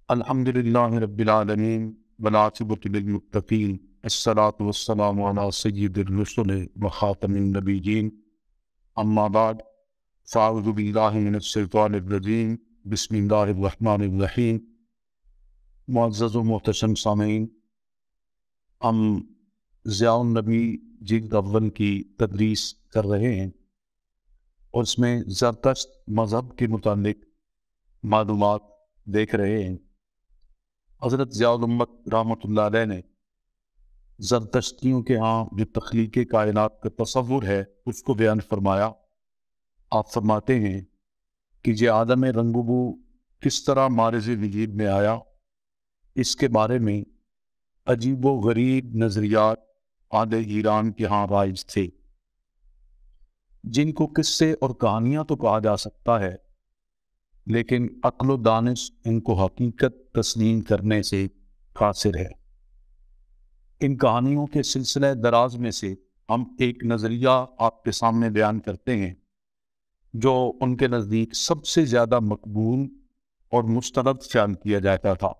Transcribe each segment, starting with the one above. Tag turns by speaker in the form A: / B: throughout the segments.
A: الحمد للہ رب العالمین والعاقبۃ للمتقین الصلاۃ والسلام علی سید الرسل وخاتم النبیین اما بعد فاعوذ باللہ من الشیطان الرجیم بسم اللہ الرحمن الرحیم۔ معزز و محتشم سامعین، ہم ضیاء النبی جلد اول کی تدریس کر رہے ہیں اور اس میں زرتشت مذہب کے متعلق معلومات دیکھ رہے ہیں۔ حضرت ضیاء الامت رحمۃ اللہ علیہ نے زرتشتیوں کے ہاں جو تخلیق کائنات کا تصور ہے اس کو بیان فرمایا۔ آپ فرماتے ہیں کہ یہ عالم رنگ و بو کس طرح مارز وجود میں آیا، اس کے بارے میں عجیب و غریب نظریات اہل ایران کے ہاں رائج تھے، جن کو قصے اور کہانیاں تو کہا جا سکتا ہے، لیکن عقل و دانش ان کو حقیقت تسلیم کرنے سے قاصر ہے۔ ان کہانیوں کے سلسلہ دراز میں سے ہم ایک نظریہ آپ کے سامنے بیان کرتے ہیں جو ان کے نزدیک سب سے زیادہ مقبول اور مستند خیال کیا جاتا تھا۔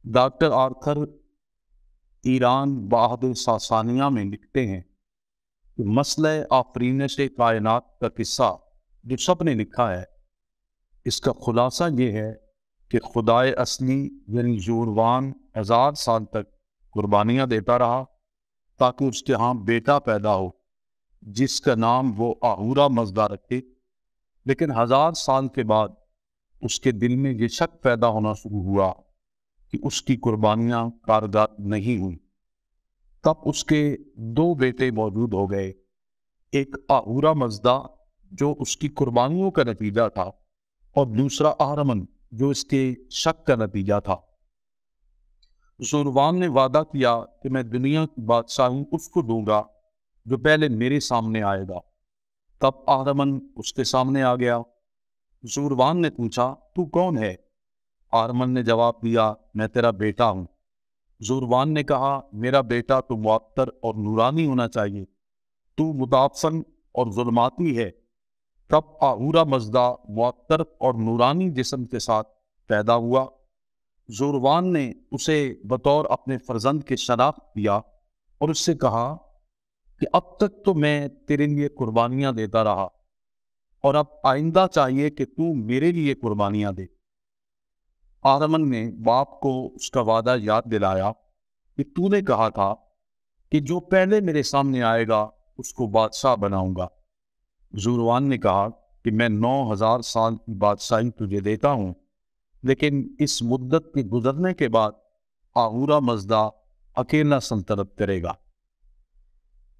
A: ڈاکٹر آرتھر ایران بعد ساسانیہ میں لکھتے ہیں کہ مسئلہ آفرینش کائنات کا قصہ جو سب نے لکھا ہے، اس کا خلاصہ یہ ہے کہ خدائے اصلی یعنی جوروان 1000 سال تک قربانیاں دیتا رہا تاکہ اس کے ہاں بیٹا پیدا ہو جس کا نام وہ آہورا مزدا رکھے، لیکن 1000 سال کے بعد اس کے دل میں یہ شک پیدا ہونا شروع ہوا کہ اس کی قربانیاں کارگر نہیں ہوئی۔ تب اس کے 2 بیٹے موجود ہو گئے، ایک آہورا مزدا جو اس کی قربانیوں کا نتیجہ تھا اور دوسرا اہرمن جو اس کے شک کا نتیجہ تھا۔ زوروان نے وعدہ کیا کہ میں دنیا کی بادشاہی اس کو دوں گا جو پہلے میرے سامنے آئے گا۔ تب اہرمن اس کے سامنے آ گیا۔ زوروان نے پوچھا، تو کون ہے؟ اہرمن نے جواب دیا، میں تیرا بیٹا ہوں۔ زوروان نے کہا، میرا بیٹا تو معطر اور نورانی ہونا چاہیے، تو متعفن اور ظلماتی ہے۔ تب آہورا مزدا معطر اور نورانی جسم کے ساتھ پیدا ہوا۔ زوروان نے اسے بطور اپنے فرزند کے شناخت دیا اور اس سے کہا کہ اب تک تو میں تیرے لیے قربانیاں دیتا رہا اور اب آئندہ چاہیے کہ تو میرے لیے قربانیاں دے۔ اہرمن نے باپ کو اس کا وعدہ یاد دلایا کہ تو نے کہا تھا کہ جو پہلے میرے سامنے آئے گا اس کو بادشاہ بناؤں گا۔ زوروان نے کہا کہ میں 9000 سال کی بادشاہی تجھے دیتا ہوں، لیکن اس مدت کے گزرنے کے بعد آہورا مزدا اکیلا سلطنت کرے گا۔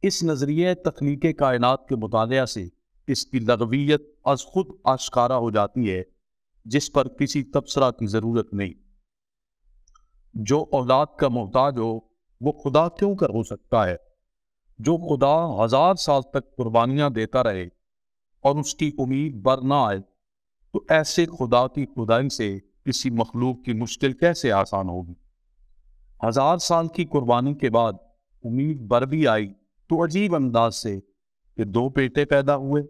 A: اس نظریہ تخلیق کائنات کے مطالعہ سے اس کی لغویت از خود آشکارا ہو جاتی ہے، جس پر کسی تبصرہ کی ضرورت نہیں۔ جو اولاد کا محتاج ہو وہ خدا کیوں کر ہو سکتا ہے؟ جو خدا 1000 سال تک قربانیاں دیتا رہے اور اس کی امید بر نہ آئے تو ایسے خدا کی خدائی سے کسی مخلوق کی مشکل کیسے آسان ہوگی؟ 1000 سال کی قربانی کے بعد امید بر بھی آئی تو عجیب انداز سے کہ 2 بیٹے پیدا ہوئے،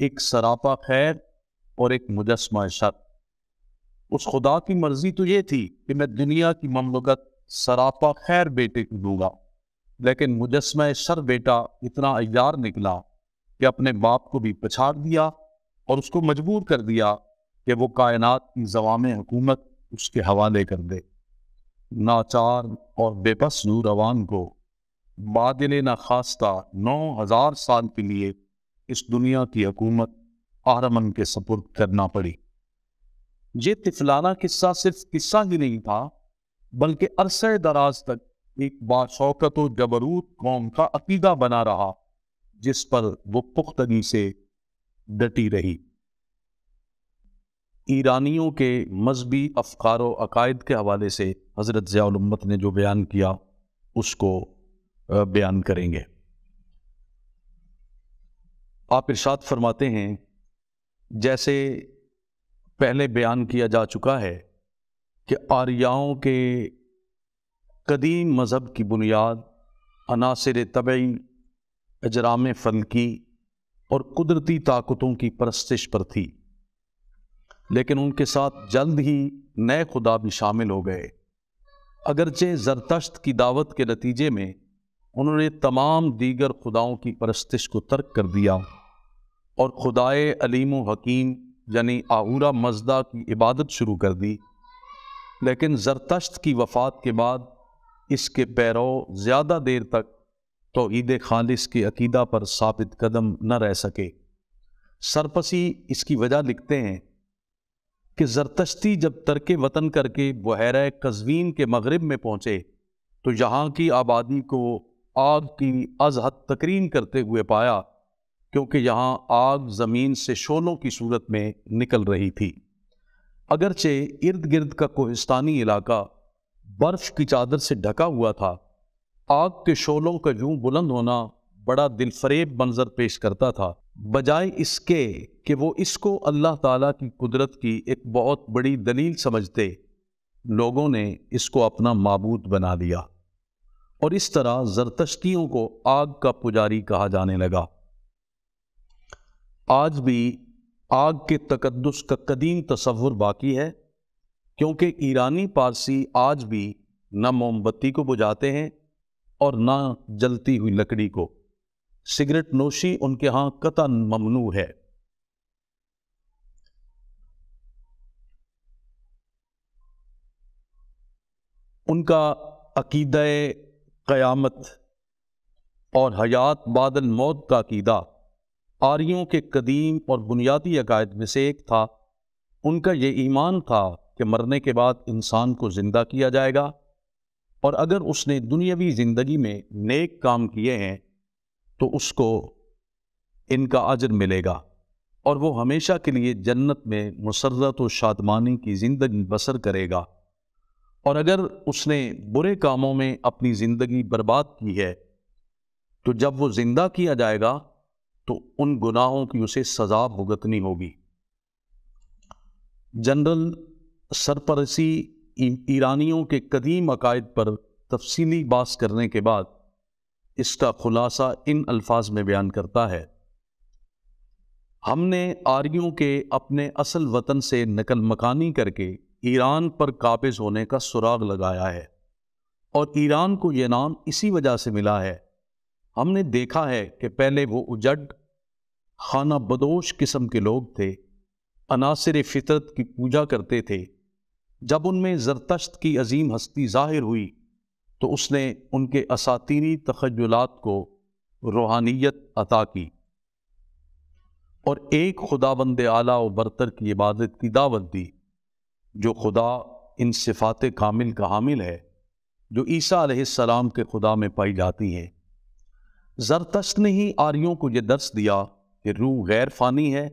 A: ایک سراپا خیر اور ایک مجسمہ شر۔ اس خدا کی مرضی تو یہ تھی کہ میں دنیا کی مملکت سراپا خیر بیٹے کو دوں گا، لیکن مجسمہ شر بیٹا اتنا عیار نکلا کہ اپنے باپ کو بھی پچھاڑ دیا اور اس کو مجبور کر دیا کہ وہ کائنات کی زوام حکومت اس کے حوالے کر دے۔ ناچار اور بے بس نوروان کو بادل ناخواستہ 9000 سال کے لیے اس دنیا کی حکومت اہرمن کے سپرد کرنا پڑی۔ یہ طفلانہ قصہ صرف قصہ ہی نہیں تھا، بلکہ عرصہ دراز تک ایک باشوکت و جبروت قوم کا عقیدہ بنا رہا جس پر وہ پختگی سے ڈٹی رہی۔ ایرانیوں کے مذہبی افکار و عقائد کے حوالے سے حضرت ضیاء الامت نے جو بیان کیا اس کو بیان کریں گے۔ آپ ارشاد فرماتے ہیں، جیسے پہلے بیان کیا جا چکا ہے کہ آریاؤں کے قدیم مذہب کی بنیاد عناصر طبعی، اجرام فلکی اور قدرتی طاقتوں کی پرستش پر تھی، لیکن ان کے ساتھ جلد ہی نئے خدا بھی شامل ہو گئے۔ اگرچہ زرتشت کی دعوت کے نتیجے میں انہوں نے تمام دیگر خداؤں کی پرستش کو ترک کر دیا اور خدائے علیم و حکیم یعنی آہورا مزدا کی عبادت شروع کر دی، لیکن زرتشت کی وفات کے بعد اس کے پیرو زیادہ دیر تک توحید خالص کے عقیدہ پر ثابت قدم نہ رہ سکے۔ سرپسی اس کی وجہ لکھتے ہیں کہ زرتشتی جب ترک وطن کر کے بحیرہ قزوین کے مغرب میں پہنچے تو یہاں کی آبادی کو آگ کی از حد تکرین کرتے ہوئے پایا، کیونکہ یہاں آگ زمین سے شعلوں کی صورت میں نکل رہی تھی۔ اگرچہ ارد گرد کا کوہستانی علاقہ برف کی چادر سے ڈھکا ہوا تھا، آگ کے شعلوں کا یوں بلند ہونا بڑا دل فریب منظر پیش کرتا تھا، بجائے اس کے کہ وہ اس کو اللہ تعالیٰ کی قدرت کی ایک بہت بڑی دلیل سمجھتے، لوگوں نے اس کو اپنا معبود بنا دیا اور اس طرح زرتشتیوں کو آگ کا پجاری کہا جانے لگا۔ آج بھی آگ کے تقدس کا قدیم تصور باقی ہے، کیونکہ ایرانی پارسی آج بھی نہ موم بتی کو بجھاتے ہیں اور نہ جلتی ہوئی لکڑی کو۔ سگریٹ نوشی ان کے ہاں قطعاً ممنوع ہے۔ ان کا عقیدہ قیامت اور حیات بعد الموت کا عقیدہ آریوں کے قدیم اور بنیادی عقائد میں سے ایک تھا۔ ان کا یہ ایمان تھا کہ مرنے کے بعد انسان کو زندہ کیا جائے گا، اور اگر اس نے دنیاوی زندگی میں نیک کام کیے ہیں تو اس کو ان کا اجر ملے گا اور وہ ہمیشہ کے لیے جنت میں مسرت و شادمانی کی زندگی بسر کرے گا، اور اگر اس نے برے کاموں میں اپنی زندگی برباد کی ہے تو جب وہ زندہ کیا جائے گا تو ان گناہوں کی اسے سزا بھگتنی ہوگی۔ جنرل سرپرسی ایرانیوں کے قدیم عقائد پر تفصیلی بحث کرنے کے بعد اس کا خلاصہ ان الفاظ میں بیان کرتا ہے: ہم نے آریوں کے اپنے اصل وطن سے نقل مکانی کر کے ایران پر قابض ہونے کا سراغ لگایا ہے، اور ایران کو یہ نام اسی وجہ سے ملا ہے۔ ہم نے دیکھا ہے کہ پہلے وہ اجڑ خانہ بدوش قسم کے لوگ تھے، عناصر فطرت کی پوجا کرتے تھے۔ جب ان میں زرتشت کی عظیم ہستی ظاہر ہوئی تو اس نے ان کے اساطیری تخیلات کو روحانیت عطا کی اور ایک خداوند اعلیٰ و برتر کی عبادت کی دعوت دی، جو خدا ان صفات کامل کا حامل ہے جو عیسیٰ علیہ السلام کے خدا میں پائی جاتی ہیں۔ زرتشت نے ہی آریوں کو یہ درس دیا کہ روح غیر فانی ہے،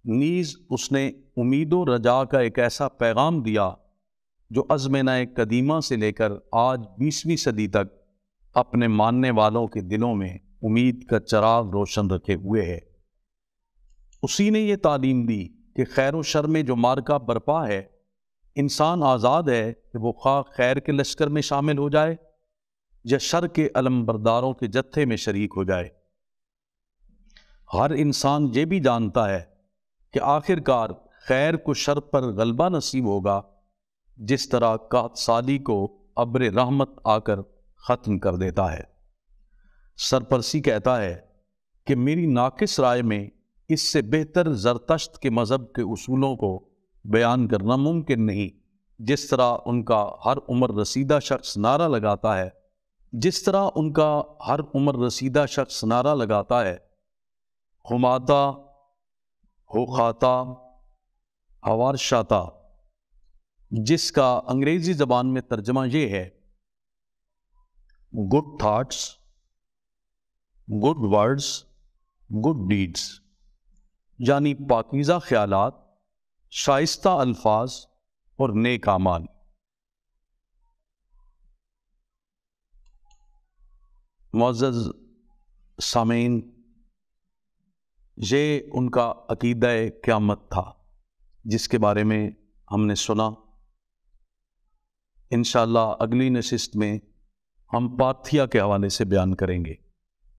A: نیز اس نے امید و رجا کا ایک ایسا پیغام دیا جو ازمنہ قدیمہ سے لے کر آج 20ویں صدی تک اپنے ماننے والوں کے دلوں میں امید کا چراغ روشن رکھے ہوئے ہے۔ اسی نے یہ تعلیم دی کہ خیر و شر میں جو معرکہ برپا ہے، انسان آزاد ہے کہ وہ خواہ خیر کے لشکر میں شامل ہو جائے یا شر کے علم برداروں کے جتھے میں شریک ہو جائے۔ ہر انسان یہ بھی جانتا ہے کہ آخر کار خیر کو شر پر غلبہ نصیب ہوگا، جس طرح قحط سالی کو ابر رحمت آ کر ختم کر دیتا ہے۔ سرپرسی کہتا ہے کہ میری ناقص رائے میں اس سے بہتر زرتشت کے مذہب کے اصولوں کو بیان کرنا ممکن نہیں۔ جس طرح ان کا ہر عمر رسیدہ شخص نعرہ لگاتا ہے، ہماتا ہوخاتا ہوارشاتا، جس کا انگریزی زبان میں ترجمہ یہ ہے: good thoughts, good words, good deeds, یعنی پاکیزہ خیالات، شائستہ الفاظ اور نیک اعمال۔ معزز سامعین، یہ ان کا عقیدہ قیامت تھا جس کے بارے میں ہم نے سنا۔ انشاءاللہ اگلی نشست میں ہم پارتھیا کے حوالے سے بیان کریں گے۔